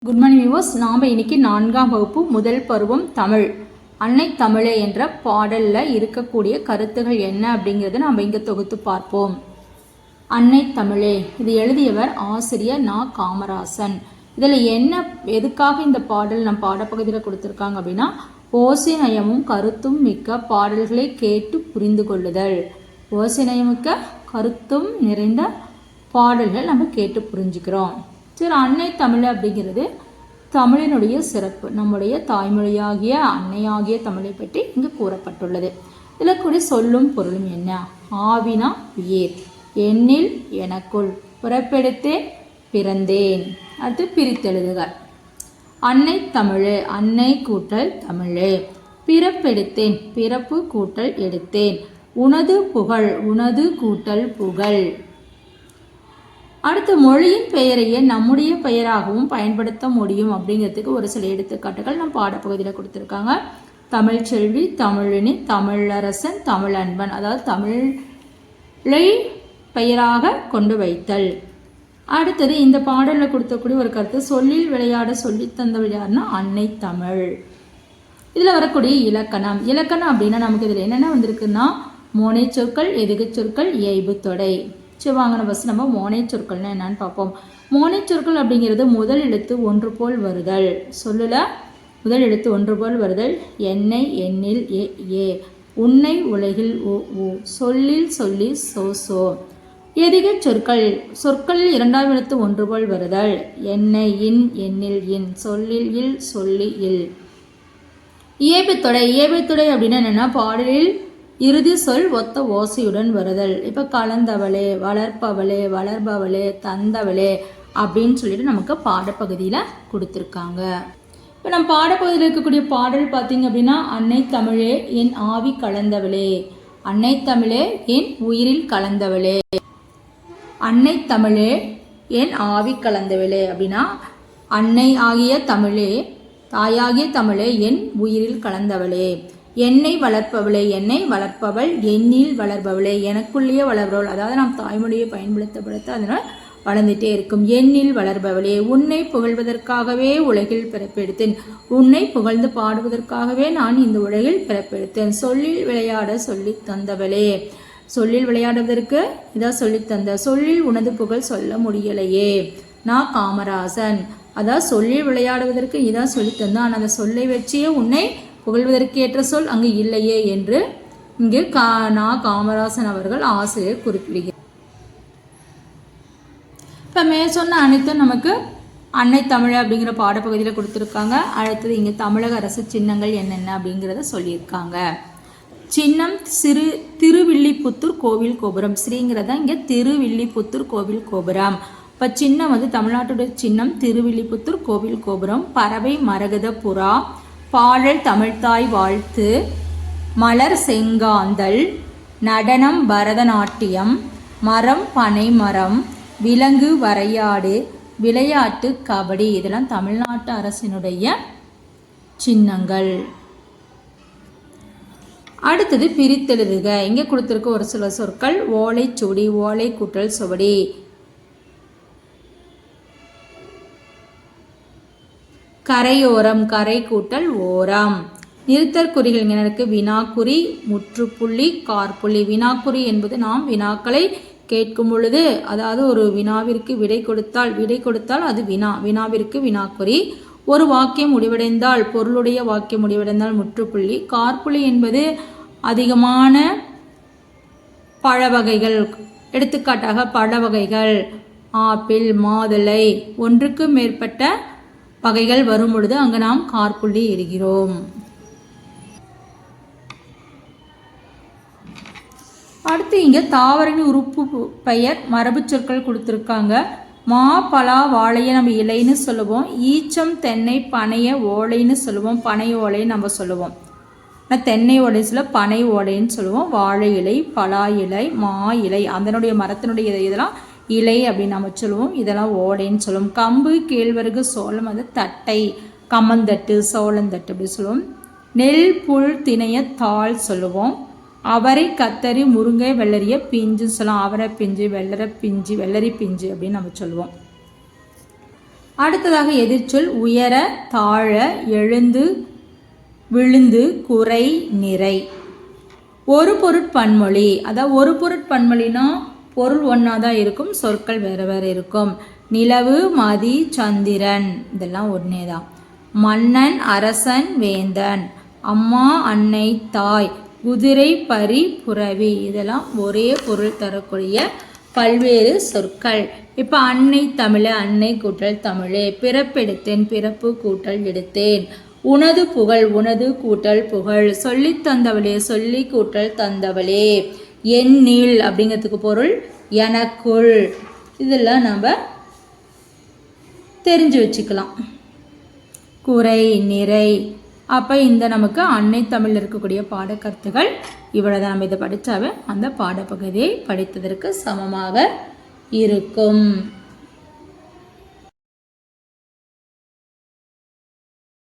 Good morning viewers. நாம் இன்னைக்கு 4ஆம் வகுப்பு முதல் பருவம் தமிழ் அன்னை தமிழே என்ற பாடலில் இருக்கக்கூடிய கருத்துகள் என்ன அப்படிங்கிறத நாம் இங்கே தொகுத்து பார்ப்போம். அன்னை தமிழே இது எழுதியவர் ஆசிரியர் நா. காமராசன். இதில் என்ன எதுக்காக இந்த பாடல் நம் பாடப்பகுதியில் கொடுத்துருக்காங்க அப்படின்னா, ஓசை நயமும் கருத்தும் மிக்க பாடல்களை கேட்டு புரிந்து கொள்ளுதல். ஓசை நயமிக்க கருத்தும் நிறைந்த பாடல்கள் நம்ம கேட்டு புரிஞ்சுக்கிறோம். சரி, அன்னை தமிழ் அப்படிங்கிறது தமிழினுடைய சிறப்பு. நம்முடைய தாய்மொழியாகிய அன்னையாகிய தமிழை பற்றி இங்கு கூறப்பட்டுள்ளது. இதில் கூட சொல்லும் பொருளும் என்ன? ஆவினா உயிர், எண்ணில் எனக்குள், பிறப்பெடுத்தேன் பிறந்தேன். அடுத்து பிரித்தெழுதுக. அன்னை தமிழே, அன்னை கூட்டல் தமிழே. பிறப்பெடுத்தேன், பிறப்பு கூட்டல் எடுத்தேன். உனது புகழ், உனது கூட்டல் புகழ். அடுத்து மொழியின் பெயரையே நம்முடைய பெயராகவும் பயன்படுத்த முடியும் அப்படிங்கிறதுக்கு ஒரு சில எடுத்துக்காட்டுகள் நம் பாடப்பகுதியில் கொடுத்துருக்காங்க. தமிழ்ச்செல்வி, தமிழினி, தமிழரசன், தமிழன்பன். அதாவது தமிழை பெயராக கொண்டு வைத்தல். அடுத்தது இந்த பாடலில் கொடுத்தக்கூடிய ஒரு கருத்து, சொல்லில் விளையாட சொல்லி தந்தவள் யாருன்னா அன்னை தமிழ். இதில் வரக்கூடிய இலக்கணம். இலக்கணம் அப்படின்னா நமக்கு இதில் என்னென்ன வந்திருக்குன்னா, மோனை சொற்கள், எதுகு சொற்கள், இயைபு தொடை. சரி, வாங்க ஃபஸ்ட் நம்ம மோனை சொற்கள்னா என்னன்னு பார்ப்போம். மோனை சொற்கள் அப்படிங்கிறது முதல் எழுத்து ஒன்று போல் வருதல். சொல்லுல முதல் எழுத்து ஒன்று போல் வருதல். என்னை, எண்ணில், ஏ. உன்னை, உலகில், ஊ. சொல்லில், சொல்லி, சோ. எதிக சொற்கள், சொற்களில் இரண்டாம் எழுத்து ஒன்று போல் வருதல். என்னை, இன், எண்ணில், இன். சொல்லில், இல், சொல்லி, இல். இயைபுத்தொடை. இயைபுத்தொடை அப்படின்னா என்னென்னா, பாடலில் இறுதி சொல் ஒத்த ஓசையுடன் வருதல். இப்போ கலந்தவளே, வளர்ப்பவளே, வளர்பவளே, தந்தவளே அப்படின்னு சொல்லிட்டு நமக்கு பாடப்பகுதியில் கொடுத்துருக்காங்க. இப்போ நம்ம பாடப்பகுதியில் இருக்கக்கூடிய பாடல் பார்த்தீங்க அப்படின்னா, அன்னை தமிழே என் ஆவி கலந்தவளே, அன்னை தமிழே என் உயிரில் கலந்தவளே. அன்னை தமிழே என் ஆவி கலந்தவளே அப்படின்னா, அன்னை ஆகிய தமிழே, தாயாகிய தமிழே என் உயிரில் கலந்தவளே. என்னை வளர்ப்பவளே, என்னை வளர்ப்பவள், எண்ணில் வளர்பவளே, எனக்குள்ளேயே வளர்பவள். அதாவது நாம் தாய்மொழியை பயன்படுத்த அதனால் வளர்ந்துட்டே இருக்கும். எண்ணில் வளர்பவளே, உன்னை புகழ்வதற்காகவே உலகில் பிறப்பெடுத்தேன், உன்னை புகழ்ந்து பாடுவதற்காகவே நான் இந்த உலகில் பிறப்பெடுத்தேன். சொல்லில் விளையாட சொல்லி தந்தவளே, சொல்லில் விளையாடுவதற்கு இதான் சொல்லி தந்த. சொல்லில் உனது புகழ் சொல்ல முடியலையே. நான் காமராசன். அதான் சொல்லில் விளையாடுவதற்கு இதான் சொல்லி தந்தான், அந்த சொல்லை வச்சே உன்னை புகழ்வதற்கு ஏற்ற சொல் அங்கு இல்லையே என்று இங்கு நா. காமராசன் அவர்கள் ஆசிரியர் குறிப்பிடுகிறார். இப்போ சொன்ன அனைத்தும் நமக்கு அன்னை தமிழ் அப்படிங்கிற பாடப்பகுதியில் கொடுத்துருக்காங்க. அடுத்தது இங்கே தமிழக அரசு சின்னங்கள் என்னென்ன அப்படிங்கிறத சொல்லியிருக்காங்க. சின்னம் திருவில்லிபுத்தூர் கோவில் கோபுரம். ஸ்ரீங்கிறதா இங்கே திருவில்லிபுத்தூர் கோவில் கோபுரம். இப்போ சின்னம் தமிழ்நாட்டுடைய சின்னம் திருவில்லிபுத்தூர் கோவில் கோபுரம். பறவை மரகத புறா, பாடல் தமிழ்த்தாய் வாழ்த்து, மலர் செங்காந்தல், நடனம் பரதநாட்டியம், மரம் பனை மரம், விலங்கு வரையாடு, விளையாட்டு கபடி. இதெல்லாம் தமிழ்நாட்டு அரசினுடைய சின்னங்கள். அடுத்தது பிரித்தெழுதுக. இங்கே கொடுத்துருக்க ஒரு சில சொற்கள். ஓலைச்சுவடி, ஓலை கூட்டல் சுவடி. கரையோரம், கரை கூட்டல் ஓரம். நிறுத்தற் குறிகள் இங்கே இருக்கு. வினாக்குறி, முற்றுப்புள்ளி, காற்புள்ளி. வினாக்குறி என்பது நாம் வினாக்களை கேட்கும் பொழுது, அதாவது ஒரு வினாவிற்கு விடை கொடுத்தால் அது வினா, வினாவிற்கு வினாக்குறி. ஒரு வாக்கியம் முடிவடைந்தால், பொருளுடைய வாக்கியம் முடிவடைந்தால் முற்றுப்புள்ளி. காற்புள்ளி என்பது அதிகமான பழ வகைகள், எடுத்துக்காட்டாக பழ வகைகள், ஆப்பிள், மாதுளை, ஒன்றுக்கு மேற்பட்ட வகைகள் வரும் பொழுது அங்கு நாம் காற்புள்ளி இடுகிறோம். அடுத்து இங்கே தாவரின் உறுப்பு பெயர் மரபு சொற்கள் கொடுத்துருக்காங்க. மா, பலா, வாழையை நம்ம இலைன்னு சொல்லுவோம். ஈச்சம், தென்னை, பனையை ஓலைன்னு சொல்லுவோம். பனை ஓலைன்னு நம்ம சொல்லுவோம். ஆனால் தென்னை ஓலை சொல்ல பனை ஓலைன்னு சொல்லுவோம். வாழை இலை, பலா இலை, மா இலை, அதனுடைய மரத்தினுடைய இதெல்லாம் இலை அப்படின்னு நம்ம சொல்லுவோம். இதெல்லாம் ஓலைன்னு சொல்லுவோம். கம்பு, கேழ்வரகு, சோளம் அது தட்டை, கம்மந்தட்டு, சோளந்தட்டு அப்படி சொல்லுவோம். நெல், புல், திணைய தாள் சொல்லுவோம். அவரை, கத்தரி, முருங்கை, வெள்ளரிய பிஞ்சு சொல்லுவோம். அவரை பிஞ்சு, வெள்ளரி பிஞ்சு அப்படின்னு நம்ம சொல்லுவோம். அடுத்ததாக எதிர்ச்சொல் உயர, தாழ, எழுந்து, விழுந்து, குறை, நிறை. ஒரு பொருட்பன்மொழி, அதாவது ஒரு பொருட்பன்மொழினா பொருள் ஒன்றா தான் இருக்கும், சொற்கள் வேறு வேறு இருக்கும். நிலவு, மதி, சந்திரன் இதெல்லாம் ஒன்றே தான். மன்னன், அரசன், வேந்தன், அம்மா, அன்னை, தாய், குதிரை, பரி, புறவி இதெல்லாம் ஒரே பொருள் தரக்கூடிய பல்வேறு சொற்கள். இப்போ அன்னை தமிழ, அன்னை கூட்டல் தமிழே. பிறப்பெடுத்தேன், பிறப்பு கூட்டல் எடுத்தேன். உனது புகழ், உனது கூட்டல் புகழ். சொல்லி தந்தவளே, சொல்லி கூட்டல் தந்தவளே. என்னில் அப்படிங்கிறதுக்கு பொருள் எனக்குள். இதெல்லாம் நம்ம தெரிஞ்சு வச்சுக்கலாம். குறை, நிறை. அப்போ இந்த நமக்கு அன்னை தமிழில் இருக்கக்கூடிய பாடக்கருத்துகள் இவ்வளோதான். நம்ம இதை படித்தாவே அந்த பாடப்பகுதியை படித்ததற்கு சமமாக இருக்கும்.